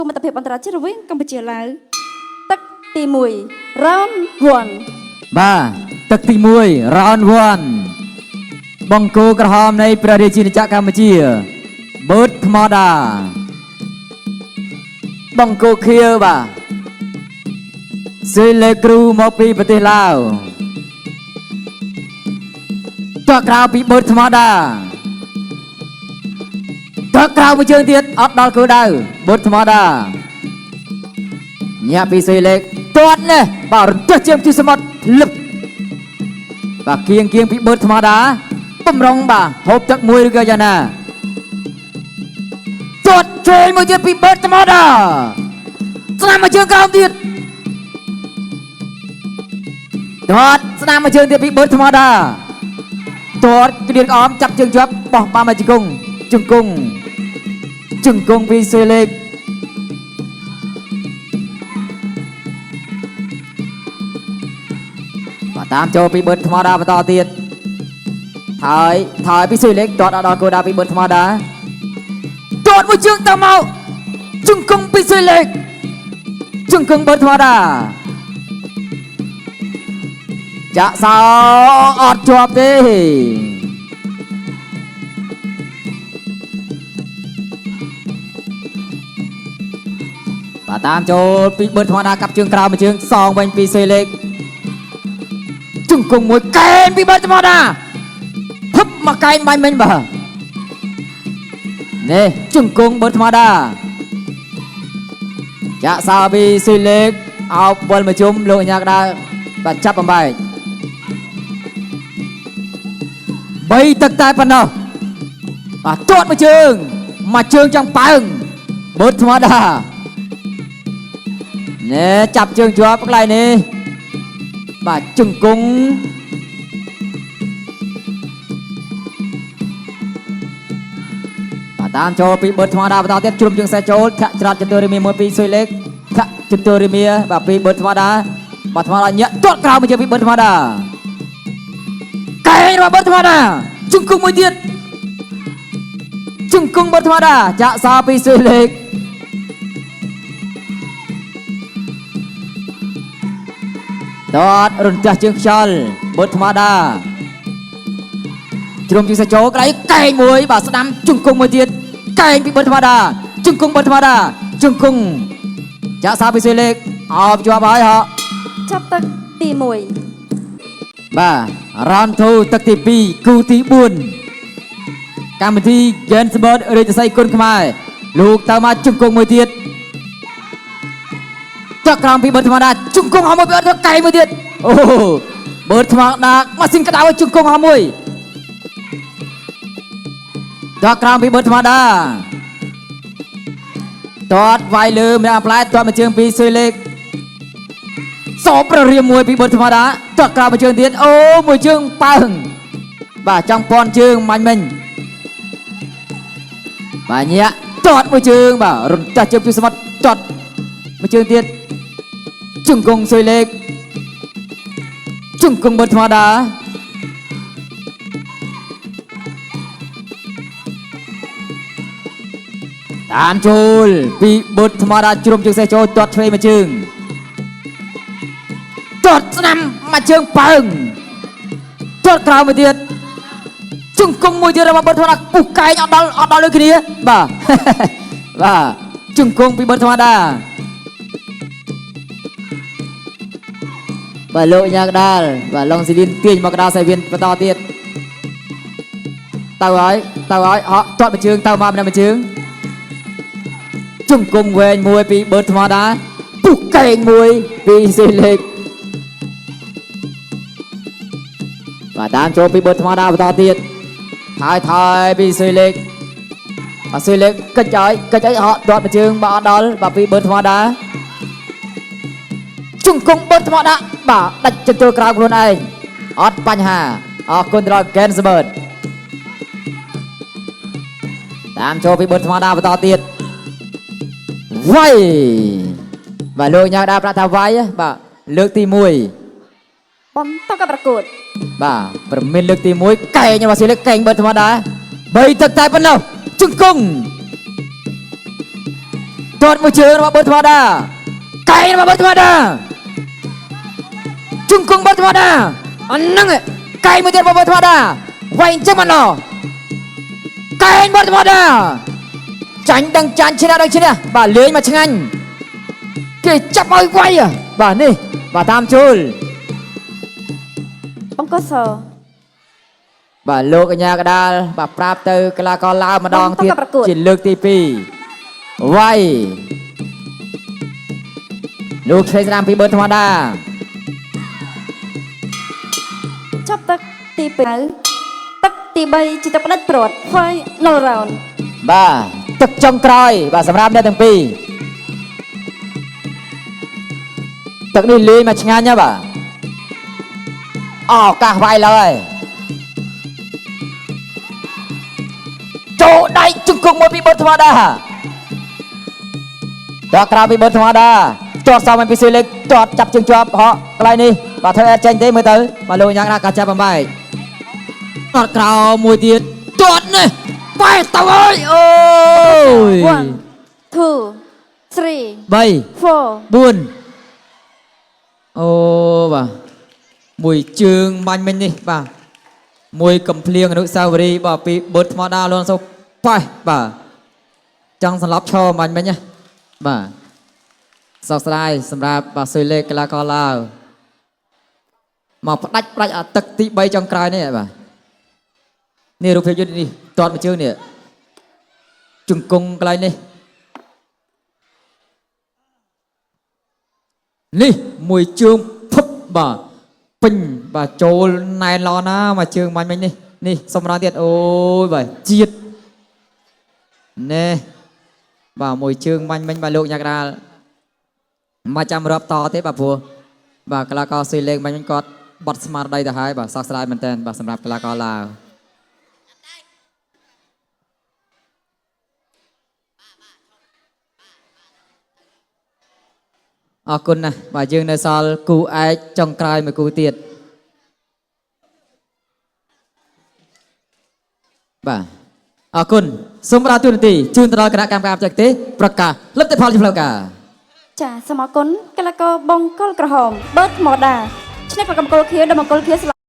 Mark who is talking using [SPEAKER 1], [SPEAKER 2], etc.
[SPEAKER 1] គុំមិត្តភាពអន្តរជាតិរវាងកម្ពុជាឡាវទឹកទី1 round 1
[SPEAKER 2] បាទទឹកទី1 round 1បង្គោលក្រហមនៃព្រះរាជាណាចក្រកម្ពុជាបឺតថ្មដាបង្គោលខៀវបាទសេលេគ្រូមកពីប្រទេសឡាវតើក្រៅពីបឺតថ្មដាតើក្រៅមួយជើងទៀតអត់ដល់គោលដៅបឺតថ្មដាញាក់ពីសេលេទាត់នេះបាទរទះជើងទីសមុទ្រលឹបបាទគៀងពីបឺតថ្មដាបំរុងបាទហូបទឹកមួយឬក៏យ៉ាងណាទាត់ជើងមួយទៀតពីបឺតថ្មដាស្នាមមួយជើងក្រោមទៀតទាត់ស្នាមមួយជើងទៀតពីបឺតថ្មដាទាត់គ្រៀងអមចាប់ជើងជាប់បោះបានមកជង្គង់ពីសេលេកបាទតាមចូលពីបឺតថ្មដាបន្តទៀតថយពីសេលេកទាត់ដល់គោលដៅពីបឺតថ្មដាទាត់មួយជើងទៅមកជង្គង់ពីសេលេកជង្គង់បឺតថ្មដាចាក់សោអត់ជាប់ទេបាទតាមចូលពីបឺតថ្មដាកាប់ជើងក្រោមមួយជើងសងវិញពីសេលេកជង្គង់មួយកែងពីបឺតថ្មដាភឹបមកកែងបាញ់មិញបាទនេះជង្គង់បឺតថ្មដាចាក់សោពីសេលេកអោបវិលមកជុំលោកអញ្ញាកដាបាទចាប់បំបែក3ទឹកតែប៉ុណ្ណោះបាទទាត់មួយជើងចង់ប៉ើងបឺតថ្មដាណែចាប់ជើងជាប់កន្លែងនេះបាទជង្គង់បាទតាមចូលពីបឺតថ្មដាបន្តទៀតជ្រុំជើងសេះចូលធាក់ច្រាត់ចតុរិមាមួយពីសុយលេខធាក់ចតុរិមាបាទពីបឺតថ្មដាបាទថ្មដាញាក់ទាត់ក្រោមមួយជើងពីបឺតថ្មដាកែងរបស់បឺតថ្មដាជង្គង់មួយទៀតជង្គង់បឺតថ្មដាចាក់សោពីសុយលេខទាត់រន្ទះជើងខ្យល់បឺតថ្មដាជ្រុំជើងសេះចូលក្រៃកែងមួយបាទស្ដាំជង្គង់មួយទៀតកែងពីបឺតថ្មដាជង្គង់បឺតថ្មដាជង្គង់ចាក់សោពីសុយលេខអោបជាប់ហើយហ៎
[SPEAKER 1] ចាប់ទឹកទី1
[SPEAKER 2] បាទរ៉ាន់ធូទឹកទី2គូទី4កម្មវិធី Games Sport រាជសីគុណខ្មែរលោកតើមកជង្គង់មួយទៀតចាក់ក្រោមពីបឺតថ្មដាជង្គង់ហោមួយពីអត់ទៅកែមួយទៀតអូបឺតថ្មដាម៉ាស៊ីនក្តៅជង្គង់ហោមួយចាក់ក្រោមពីបឺតថ្មដាទាត់វាយលើម្នាក់ផ្លែទាត់មួយជើងពីសុយលេខសោប្ររៀមមួយពីបឺតថ្មដាទាត់ក្រោមមួយជើងទៀតអូមួយជើងប៉ើងបាទចង់ពាន់ជើងមាញ់មិញបាទញាក់ទាត់មួយជើងបាទរំចាស់ជើងពីសមុទ្រទាត់មួយជើងទៀតជង្គង់សុយលេខជង្គង់បឺតថ្មដាតាមចូលពីបឺតថ្មដាជ្រុំជើងសេះចូលទាត់ឆ្វេងមួយជើងទាត់ស្នាមមួយជើងប៉ើងទាត់ក្រោមមួយទៀតជង្គង់មួយទៀតរបស់បឺតថ្មដាពុះកែងអត់ដល់ដូចគ្នាបាទបាទជង្គង់ពីបឺតថ្មដាបាទលោកញ៉ាកដាលបាទឡុងស៊ីលីនទាញមកកដាលសាយវៀនបន្តទៀតទៅហើយអត់ទាត់មួយជើងទៅមកម្នាក់មួយជើងជង្គង់វែងមួយពីបឺតថ្មដាពុះកែងមួយពីសេលេកបាទតាមចូលពីបឺតថ្មដាបន្តទៀតថយពីសេលេកបាទសេលេកកិច្ចឲ្យហត់ទាត់មួយជើងបាទអត់ដល់បាទពីបឺតថ្មដាជង្គង់បឺតថ្មដាបាទដាច់ចន្ទុលក្រៅខ្លួនឯងអត់បញ្ហាអរគុណដល់ Games Sport តាមចូលពីបឺតថ្មដាបន្តទៀតវាយបាទលោកញ៉ាំដាប្រាប់ថាវាយបាទលើកទី1
[SPEAKER 1] បន្តការប្រកួត
[SPEAKER 2] បាទប្រមានលើកទី1កែងរបស់សេលេកកែងបឺតថ្មដា3ទឹកតែប៉ុណ្ណោះជង្គង់ ទាត់មួយជើងរបស់បើធម្មតាកែងរបស់បើធម្មតាជង្គង់បើធម្មតាអាហ្នឹងកែងមួយទៀតរបស់បើធម្មតាវាយអញ្ចឹងមកណោកែងបើធម្មតាចាញ់ដឹងចាញ់ឈ្នះដឹងឈ្នះបាទលេងមកឆ្ងាញ់គេចាប់ឲ្យវាយបាទនេះបាទតាមជូល
[SPEAKER 1] អង្គស
[SPEAKER 2] បាទលោកកញ្ញាកដាលបាទប្រាប់ទៅកីឡាករឡាវម្ដងទៀតជាលើកទី2វាយលោកឆ្វេងស្រាមពីបើធម្មតា
[SPEAKER 1] ចាប់ទឹកទី2ទឹកទី3ជាទឹកផ្ដាច់ព្រាត់ Final round
[SPEAKER 2] បាទទឹកចុងក្រោយបាទសម្រាប់អ្នកទាំងពីរទឹកនេះលេងមកឆ្ងាញ់ណាបាទឱកាសវាយឡើយចូលដៃជង្គង់មួយពីបើធម្មតាដកក្រៅពីបើធម្មតាទាត់សមពីស៊ុយលេខទាត់ចាប់ជើងជាប់ហកកន្លែងនេះបាទធ្វើអត់ចេញទេមើលទៅបាទលោកយ៉ាងណាការចាប់បំបែកទាត់ក្រៅមួយទៀតទាត់នេះបែកទៅហើយអូយ
[SPEAKER 1] 1 2 3
[SPEAKER 2] 3
[SPEAKER 1] 4
[SPEAKER 2] 4អូបាទមួយជើងបាញ់មិញនេះបាទមួយកំភ្លៀងអនុស្សាវរីយ៍បាទពីបើធម្មតាលោកសូប៉ះបាទចង់សម្លាប់ឈរបាញ់មិញណាបាទសោកស្ដាយសម្រាប់បាទស៊ុយលេខកីឡាករឡាវមកផ្ដាច់អាទឹកទី3ចុងក្រោយនេះបាទនេះរូបភាពយន្តនេះទាត់មួយជើងនេះជង្គង់កន្លែងនេះនេះមួយជើងភឹបបាទពេញបាទចូលណែនឡណាមកជើងបាញ់មិញនេះនេះសម្រាប់ទៀតអូយបាទជាតិណែបាទមួយជើងបាញ់មិញបាទលោកញ៉ាកដាលមកចាំរាប់តទេបាទព្រោះបាទកីឡាករស៊ុយលេងបាញ់មិញគាត់បត់ស្មារតីទៅហើយបាទសោកស្ដាយមែនតើបាទសម្រាប់កីឡាករឡាវអរគុណណាស់បាទយើងនៅសល់គូឯកចុងក្រោយមួយគូទៀតបាទអរគុណសូមផ្ដល់ទូរនទីជូនទៅដល់គណៈកម្មការបច្ចេកទេសប្រកាសលទ្ធផលជាផ្លូវការ
[SPEAKER 1] ចាសូមអរគុណកីឡាករបង្គោលក្រហមបើធម្មតាឈ្នះកីឡាករបង្គោលខៀវដោយបង្គោលខៀវ